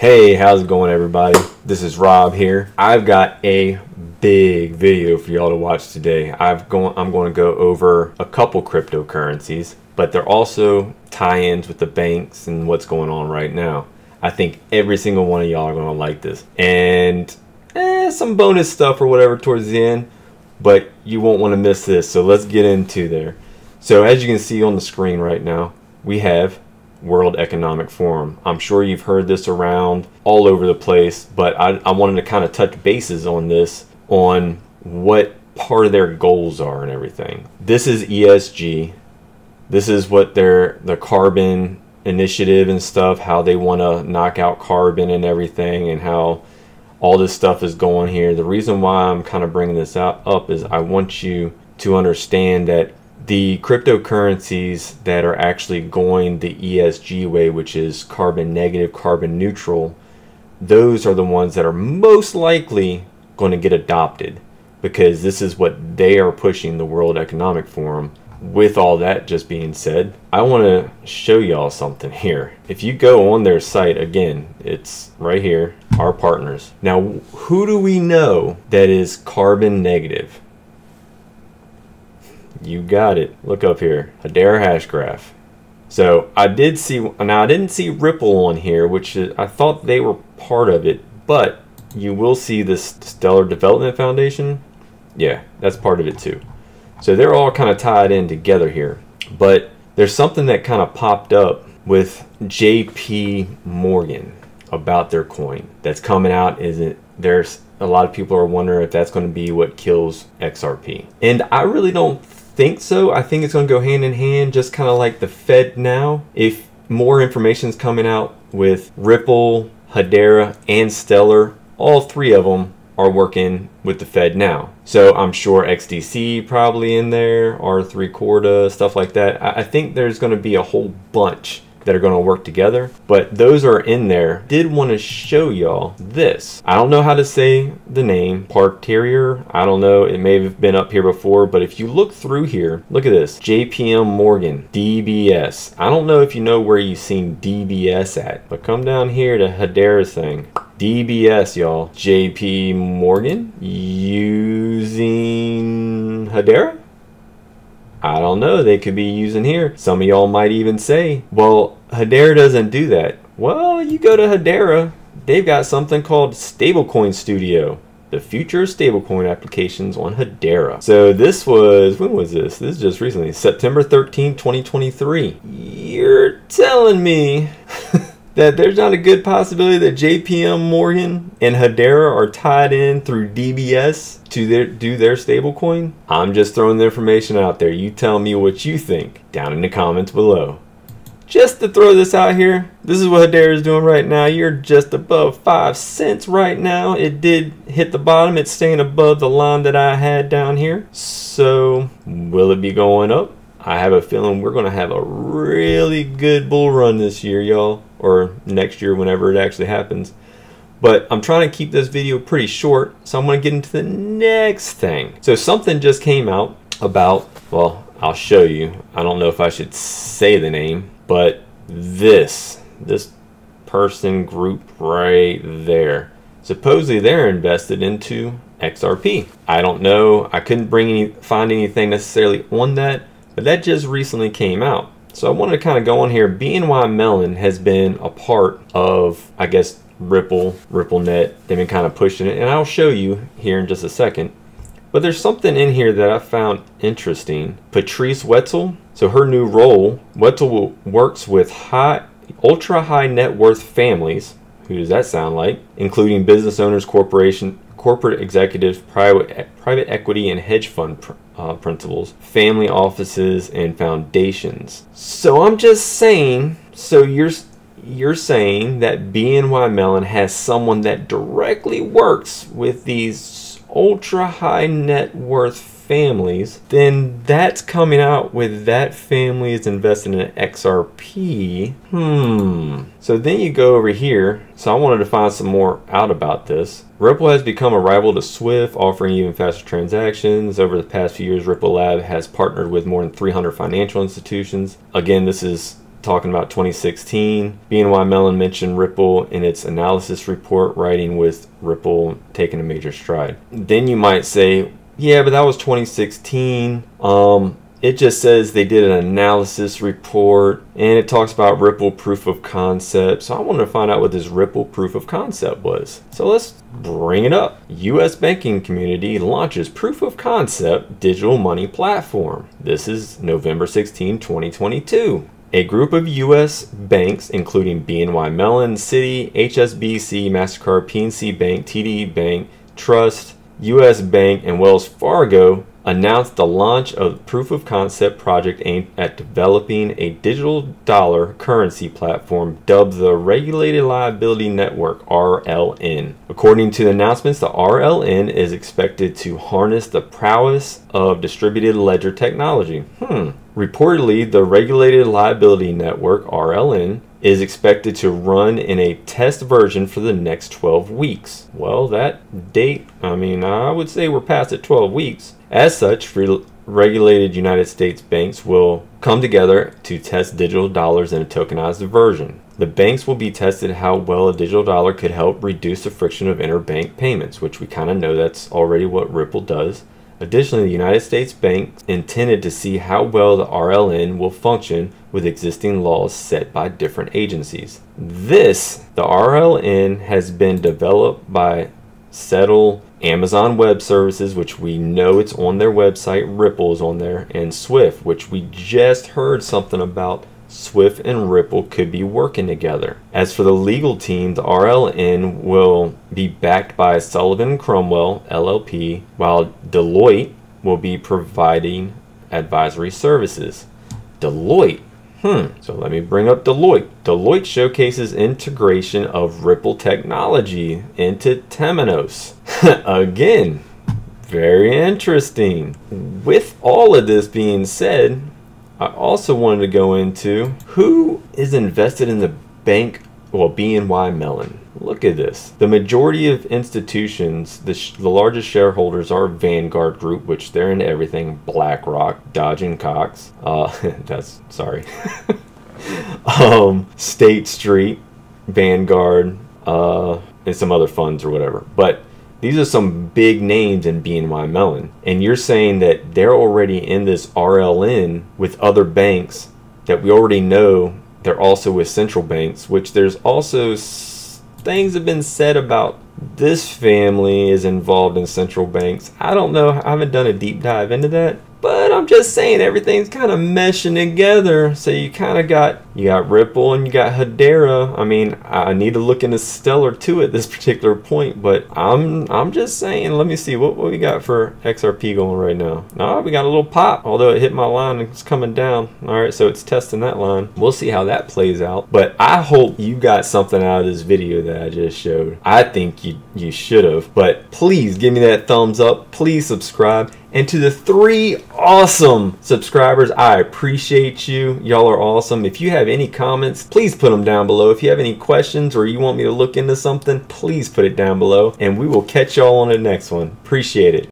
Hey, how's it going, everybody? This is Rob here. I've got a big video for y'all to watch today. I'm going to go over a couple cryptocurrencies, but they're also tie-ins with the banks and what's going on right now. I think every single one of y'all are going to like this. And some bonus stuff or whatever towards the end, but you won't want to miss this. So let's get into there. So as you can see on the screen right now, we have World Economic Forum. I'm sure you've heard this around all over the place, but I wanted to kind of touch bases on this, on what part of their goals are and everything. This is ESG. This is what the carbon initiative and stuff, how they want to knock out carbon and everything, and how all this stuff is going here. The reason why I'm kind of bringing this up is I want you to understand that the cryptocurrencies that are actually going the ESG way, which is carbon negative, carbon neutral, those are the ones that are most likely going to get adopted, because this is what they are pushing, the World Economic Forum. With all that just being said, I want to show y'all something here. If you go on their site, again, it's right here, our partners. Now, who do we know that is carbon negative? You got it. Look up here, Hedera Hashgraph. So I did see, now I didn't see Ripple on here, which is, I thought they were part of it, but you will see this Stellar Development Foundation. Yeah, that's part of it too. So they're all kind of tied in together here. But there's something that kind of popped up with JP Morgan about their coin that's coming out. There's a lot of people are wondering if that's going to be what kills XRP. And I really don't think so. I think it's going to go hand in hand, just kind of like the Fed now. If more information is coming out with Ripple, Hedera, and Stellar, all three of them are working with the Fed now. So I'm sure XDC probably in there, R3 Corda, stuff like that. I think there's going to be a whole bunch that are going to work together, but those are in there. Did want to show y'all this. I don't know how to say the name, Parterier. I don't know, it may have been up here before, but if you look through here, look at this, JPM Morgan, DBS. I don't know if you know where you've seen DBS at, but come down here to Hedera's thing. DBS, y'all. JP Morgan using Hedera? I don't know, they could be using here. Some of y'all might even say, well, Hedera doesn't do that. Well, you go to Hedera, they've got something called Stablecoin Studio, the future stablecoin applications on Hedera. So this was, when was this? This is just recently, September 13, 2023. You're telling me that there's not a good possibility that JPM Morgan and Hedera are tied in through DBS to do their stablecoin? I'm just throwing the information out there. You tell me what you think down in the comments below. Just to throw this out here, this is what Hedera is doing right now. You're just above 5 cents right now. It did hit the bottom. It's staying above the line that I had down here. So will it be going up? I have a feeling we're going to have a really good bull run this year, y'all, or next year whenever it actually happens. But I'm trying to keep this video pretty short, so I'm going to get into the next thing. So something just came out about, well, I'll show you. I don't know if I should say the name, but this person group right there, supposedly they're invested into XRP. I don't know. I couldn't find anything necessarily on that, but that just recently came out. So I wanted to kind of go on here. BNY Mellon has been a part of, I guess, RippleNet. They've been kind of pushing it, and I'll show you here in just a second. But there's something in here that I found interesting. Patrice Wetzel, so her new role, Wetzel works with ultra high net worth families. Who does that sound like? Including business owners, corporate executives, private equity and hedge fund principals, family offices, and foundations. So I'm just saying, so you're saying that BNY Mellon has someone that directly works with these ultra high net worth families, then that's coming out with that family is invested in XRP. So then you go over here. So I wanted to find some more out about this. Ripple has become a rival to Swift, offering even faster transactions. Over the past few years, Ripple Lab has partnered with more than 300 financial institutions. Again, this is talking about 2016. BNY Mellon mentioned Ripple in its analysis report, writing with Ripple taking a major stride. Then you might say, yeah, but that was 2016. It just says they did an analysis report and it talks about Ripple proof of concept. So I wanted to find out what this Ripple proof of concept was. So let's bring it up. US banking community launches proof of concept digital money platform. This is November 16, 2022. A group of U.S. banks, including BNY Mellon, Citi, HSBC, MasterCard, PNC Bank, TD Bank, Trust, U.S. Bank, and Wells Fargo, announced the launch of proof of concept project aimed at developing a digital dollar currency platform dubbed the Regulated Liability Network, RLN. According to the announcements, the RLN is expected to harness the prowess of distributed ledger technology. Reportedly, the Regulated Liability Network, RLN, is expected to run in a test version for the next 12 weeks. Well, that date, I would say we're past it 12 weeks. As such, regulated United States banks will come together to test digital dollars in a tokenized version. The banks will be tested how well a digital dollar could help reduce the friction of interbank payments, which we kind of know that's already what Ripple does. Additionally, the United States Bank intended to see how well the RLN will function with existing laws set by different agencies. The RLN has been developed by Settle, Amazon Web Services, which we know it's on their website, Ripple is on there, and Swift, which we just heard something about. Swift and Ripple could be working together. As for the legal team, the RLN will be backed by Sullivan & Cromwell, LLP, while Deloitte will be providing advisory services. Deloitte. So let me bring up Deloitte. Deloitte showcases integration of Ripple technology into Temenos. Again, very interesting. With all of this being said, I also wanted to go into who is invested in the bank, BNY Mellon. Look at this. The majority of institutions, the largest shareholders are Vanguard Group, which they're into everything. BlackRock, Dodge & Cox. State Street, Vanguard, and some other funds or whatever. But these are some big names in BNY Mellon. And you're saying that they're already in this RLN with other banks that we already know they're also with central banks, which there's also things have been said about this family is involved in central banks. I don't know. I haven't done a deep dive into that. But I'm just saying everything's kind of meshing together. So you kind of got Ripple and you got Hedera. I need to look into Stellar too at this particular point, but I'm just saying, let me see what we got for XRP going right now. We got a little pop, although it hit my line and it's coming down. All right, so it's testing that line. We'll see how that plays out. But I hope you got something out of this video that I just showed. I think you should have, but please give me that thumbs up. Please subscribe. And to the 3 awesome subscribers, I appreciate you. Y'all are awesome. If you have any comments, please put them down below. If you have any questions or you want me to look into something, please put it down below. And we will catch y'all on the next one. Appreciate it.